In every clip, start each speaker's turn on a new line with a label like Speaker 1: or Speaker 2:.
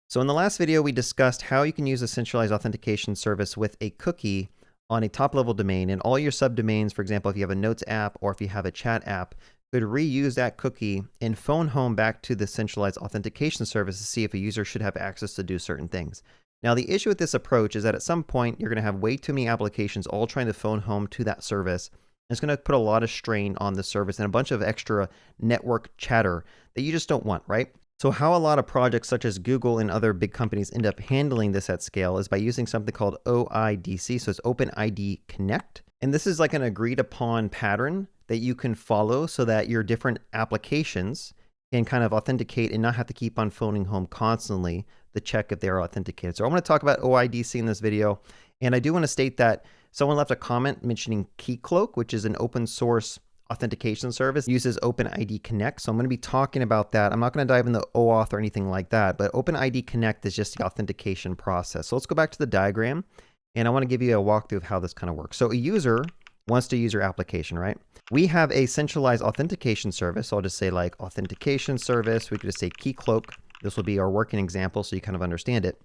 Speaker 1: So in the last video, we discussed how you can use a centralized authentication service with a cookie on a top-level domain, and all your subdomains, for example, if you have a notes app or if you have a chat app, could reuse that cookie and phone home back to the centralized authentication service to see if a user should have access to do certain things. Now, the issue with this approach is that at some point, you're going to have way too many applications all trying to phone home to that service. It's going to put a lot of strain on the service and a bunch of extra network chatter that you just don't want, right? So how a lot of projects such as Google and other big companies end up handling this at scale is by using something called OIDC. So it's OpenID Connect. And this is like an agreed upon pattern that you can follow so that your different applications can kind of authenticate and not have to keep on phoning home constantly to check if they are authenticated. So I'm going to talk about OIDC in this video. And I do want to state that someone left a comment mentioning Keycloak, which is an open source authentication service, uses OpenID Connect. So I'm going to be talking about that. I'm not going to dive into OAuth or anything like that, but OpenID Connect is just the authentication process. So let's go back to the diagram, and I want to give you a walkthrough of how this kind of works. So a user wants to use your application, right? We have a centralized authentication service. So I'll just say like authentication service. We could just say Keycloak. This will be our working example so you kind of understand it.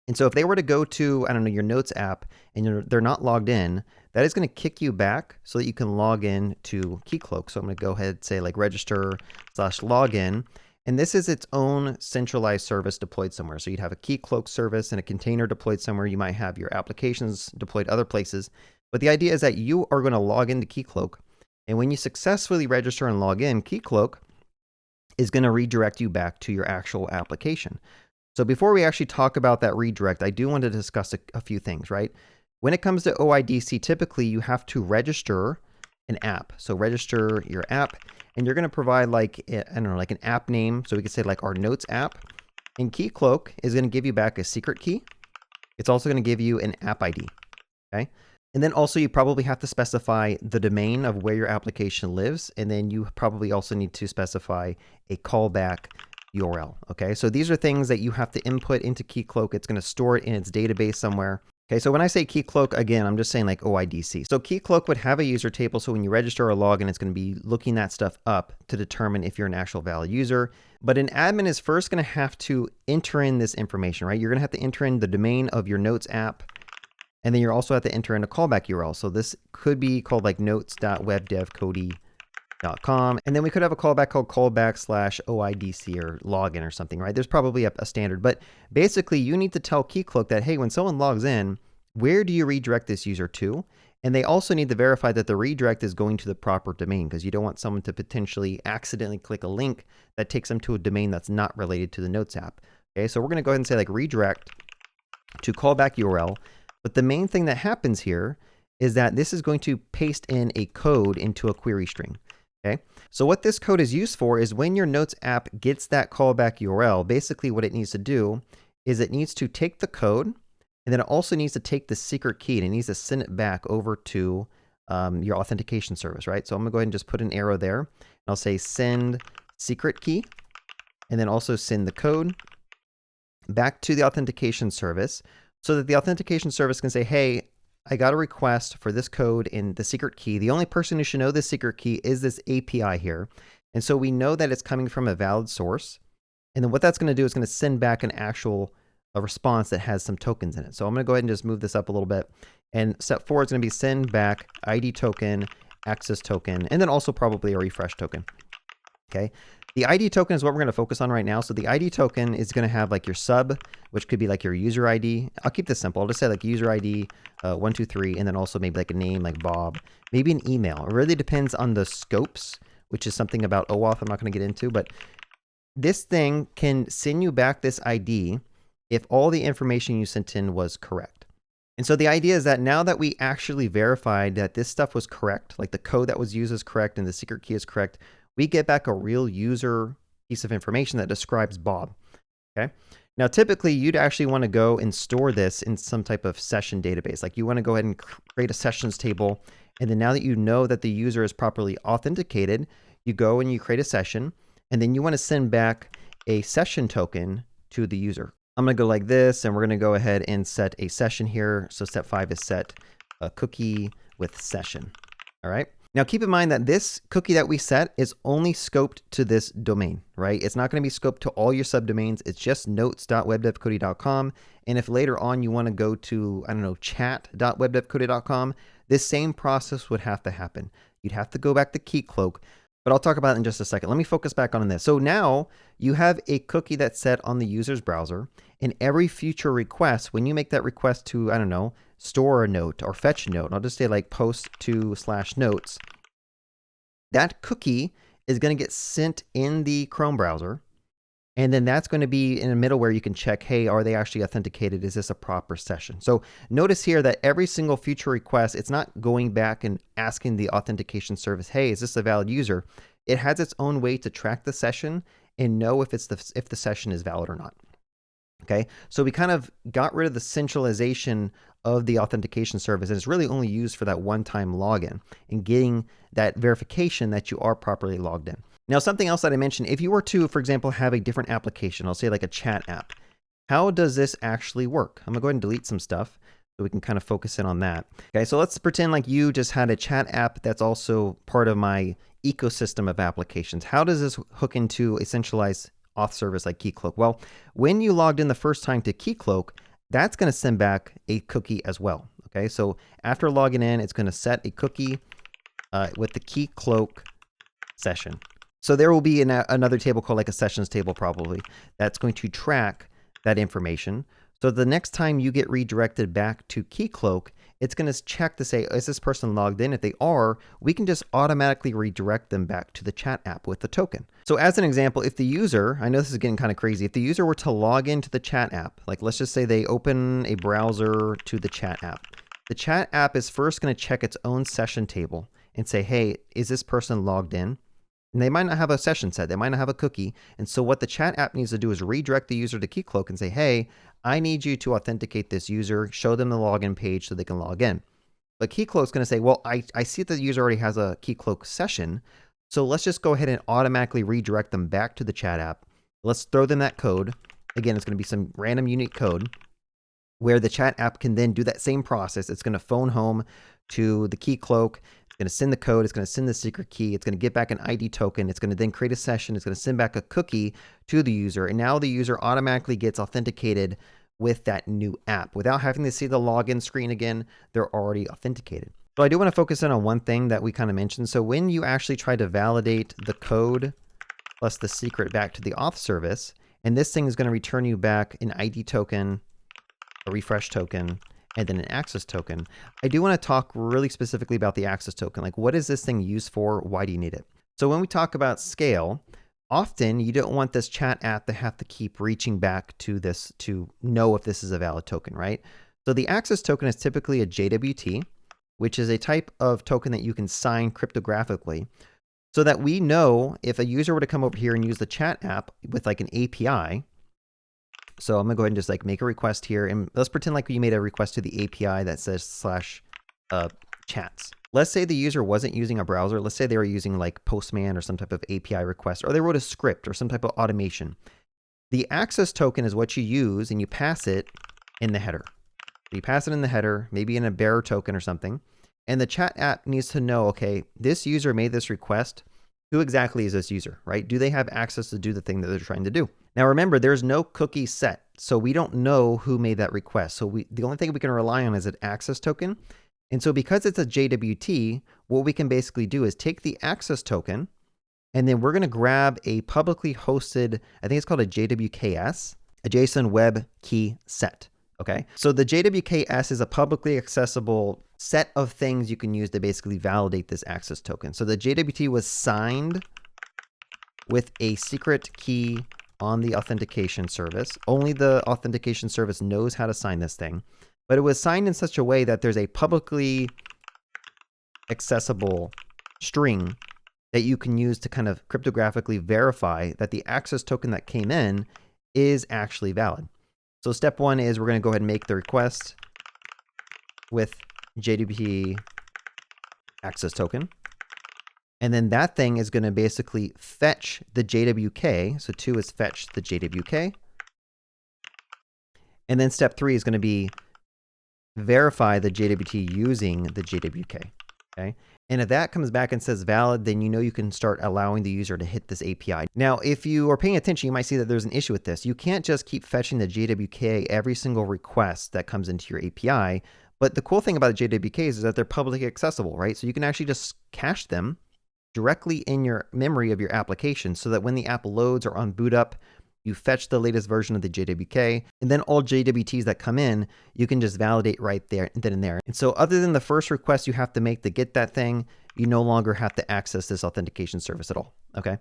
Speaker 1: And so if they were to go to, I don't know, your Notes app and they're not logged in, that is going to kick you back so that you can log in to Keycloak. So I'm going to go ahead and say like register/login. And this is its own centralized service deployed somewhere. So you'd have a Keycloak service and a container deployed somewhere. You might have your applications deployed other places. But the idea is that you are going to log into Keycloak. And when you successfully register and log in, Keycloak is going to redirect you back to your actual application. So before we actually talk about that redirect, I do want to discuss a few things, right? When it comes to OIDC, typically you have to register an app. So register your app, and you're going to provide like, I don't know, like an app name. So we could say like our Notes app. And Keycloak is going to give you back a secret key. It's also going to give you an app ID, okay? And then also you probably have to specify the domain of where your application lives. And then you probably also need to specify a callback URL. Okay, so these are things that you have to input into Keycloak. It's going to store it in its database somewhere. Okay, so when I say Keycloak, again, I'm just saying like OIDC. So Keycloak would have a user table. So when you register or log in, it's going to be looking that stuff up to determine if you're an actual valid user. But an admin is first going to have to enter in this information, right? You're going to have to enter in the domain of your Notes app. And then you're also have to enter in a callback URL. So this could be called like notes.webdevcodie.com. And then we could have a callback called callback/OIDC or login or something, right? There's probably a standard, but basically you need to tell Keycloak that, hey, when someone logs in, where do you redirect this user to? And they also need to verify that the redirect is going to the proper domain, because you don't want someone to potentially accidentally click a link that takes them to a domain that's not related to the Notes app. Okay, so we're going to go ahead and say like redirect to callback URL. But the main thing that happens here is that this is going to paste in a code into a query string. Okay, so what this code is used for is when your Notes app gets that callback URL, basically what it needs to do is it needs to take the code, and then it also needs to take the secret key, and it needs to send it back over to your authentication service, right? So I'm gonna go ahead and just put an arrow there, and I'll say send secret key, and then also send the code back to the authentication service so that the authentication service can say, hey, I got a request for this code and the secret key. The only person who should know this secret key is this API here. And so we know that it's coming from a valid source. And then what that's going to do is going to send back an actual response that has some tokens in it. So I'm going to go ahead and just move this up a little bit. And step 4 is going to be send back ID token, access token, and then also probably a refresh token. Okay. The ID token is what we're going to focus on right now. So the ID token is going to have like your sub, which could be like your user ID. I'll keep this simple. I'll just say like user ID 123, and then also maybe like a name like Bob, maybe an email. It really depends on the scopes, which is something about OAuth I'm not going to get into, but this thing can send you back this ID if all the information you sent in was correct. And so the idea is that now that we actually verified that this stuff was correct, like the code that was used is correct and the secret key is correct, we get back a real user piece of information that describes Bob. Okay. Now, typically you'd actually want to go and store this in some type of session database. Like you want to go ahead and create a sessions table. And then now that you know that the user is properly authenticated, you go and you create a session, and then you want to send back a session token to the user. I'm going to go like this, and we're going to go ahead and set a session here. So step 5 is set a cookie with session. All right. Now keep in mind that this cookie that we set is only scoped to this domain, right? It's not going to be scoped to all your subdomains. It's just notes.webdevcoding.com. And if later on you want to go to, I don't know, chat.webdevcoding.com, this same process would have to happen. You'd have to go back to Keycloak, but I'll talk about it in just a second. Let me focus back on this. So now you have a cookie that's set on the user's browser, and every future request, when you make that request to, I don't know, store a note or fetch a note, I'll just say like post to /notes, that cookie is going to get sent in the Chrome browser. And then that's going to be in the middle where you can check, hey, are they actually authenticated? Is this a proper session? So notice here that every single future request, it's not going back and asking the authentication service, hey, is this a valid user? It has its own way to track the session and know if the session is valid or not. Okay, so we kind of got rid of the centralization of the authentication service, and it's really only used for that one-time login and getting that verification that you are properly logged in. Now, something else that I mentioned, if you were to, for example, have a different application, I'll say like a chat app, how does this actually work? I'm gonna go ahead and delete some stuff so we can kind of focus in on that. Okay, so let's pretend like you just had a chat app that's also part of my ecosystem of applications. How does this hook into a centralized auth service like Keycloak? Well, when you logged in the first time to Keycloak, that's going to send back a cookie as well. Okay, so after logging in, it's going to set a cookie with the Keycloak session. So there will be another table called like a sessions table probably that's going to track that information. So the next time you get redirected back to Keycloak, it's going to check to say, is this person logged in? If they are, we can just automatically redirect them back to the chat app with the token. So as an example, if the user, I know this is getting kind of crazy, if the user were to log into the chat app, like let's just say they open a browser to the chat app is first going to check its own session table and say, hey, is this person logged in? And they might not have a session set, they might not have a cookie. And so what the chat app needs to do is redirect the user to Keycloak and say, hey, I need you to authenticate this user, show them the login page so they can log in. But Keycloak's going to say, well, I see that the user already has a Keycloak session, so let's just go ahead and automatically redirect them back to the chat app. Let's throw them that code. Again, it's going to be some random unique code where the chat app can then do that same process. It's going to phone home to the Keycloak. It's going to send the code. It's going to send the secret key. It's going to get back an ID token. It's going to then create a session. It's going to send back a cookie to the user. And now the user automatically gets authenticated with that new app. Without having to see the login screen again, they're already authenticated. So I do want to focus in on one thing that we kind of mentioned. So when you actually try to validate the code plus the secret back to the auth service, and this thing is going to return you back an ID token, a refresh token, and then an access token. I do want to talk really specifically about the access token. Like, what is this thing used for? Why do you need it? So when we talk about scale, often you don't want this chat app to have to keep reaching back to this to know if this is a valid token, right? So the access token is typically a JWT, which is a type of token that you can sign cryptographically so that we know if a user were to come over here and use the chat app with like an API. So I'm gonna go ahead and just like make a request here, and let's pretend like you made a request to the API that says /chats. Let's say the user wasn't using a browser. Let's say they were using like Postman or some type of API request, or they wrote a script or some type of automation. The access token is what you use and you pass it in the header. So you pass it in the header, maybe in a bearer token or something. And the chat app needs to know, okay, this user made this request. Who exactly is this user, right? Do they have access to do the thing that they're trying to do? Now remember, there's no cookie set, so we don't know who made that request. So the only thing we can rely on is an access token. And so because it's a JWT, what we can basically do is take the access token, and then we're going to grab a publicly hosted, I think it's called a JWKS, a JSON Web Key Set. Okay, so the JWKS is a publicly accessible set of things you can use to basically validate this access token. So the JWT was signed with a secret key on the authentication service. Only the authentication service knows how to sign this thing, but it was signed in such a way that there's a publicly accessible string that you can use to kind of cryptographically verify that the access token that came in is actually valid. So step one is we're going to go ahead and make the request with JWT access token. And then that thing is going to basically fetch the JWK. So 2 is fetch the JWK. And then step 3 is going to be verify the JWT using the JWK. Okay. And if that comes back and says valid, then you know you can start allowing the user to hit this API. Now, if you are paying attention, you might see that there's an issue with this. You can't just keep fetching the JWK every single request that comes into your API. But the cool thing about the JWKs is that they're publicly accessible, right? So you can actually just cache them directly in your memory of your application so that when the app loads or on boot up, you fetch the latest version of the JWK, and then all JWTs that come in, you can just validate right there, then and there. And so other than the first request you have to make to get that thing, you no longer have to access this authentication service at all, okay? All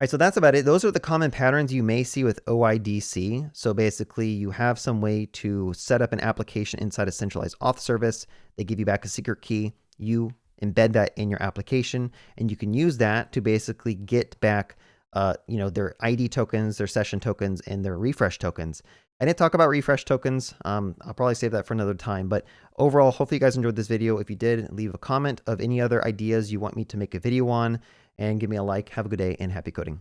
Speaker 1: right, so that's about it. Those are the common patterns you may see with OIDC. So basically, you have some way to set up an application inside a centralized auth service. They give you back a secret key. You embed that in your application, and you can use that to basically get back their ID tokens, their session tokens, and their refresh tokens. I didn't talk about refresh tokens. I'll probably save that for another time. But overall, hopefully you guys enjoyed this video. If you did, leave a comment of any other ideas you want me to make a video on, and give me a like. Have a good day and happy coding.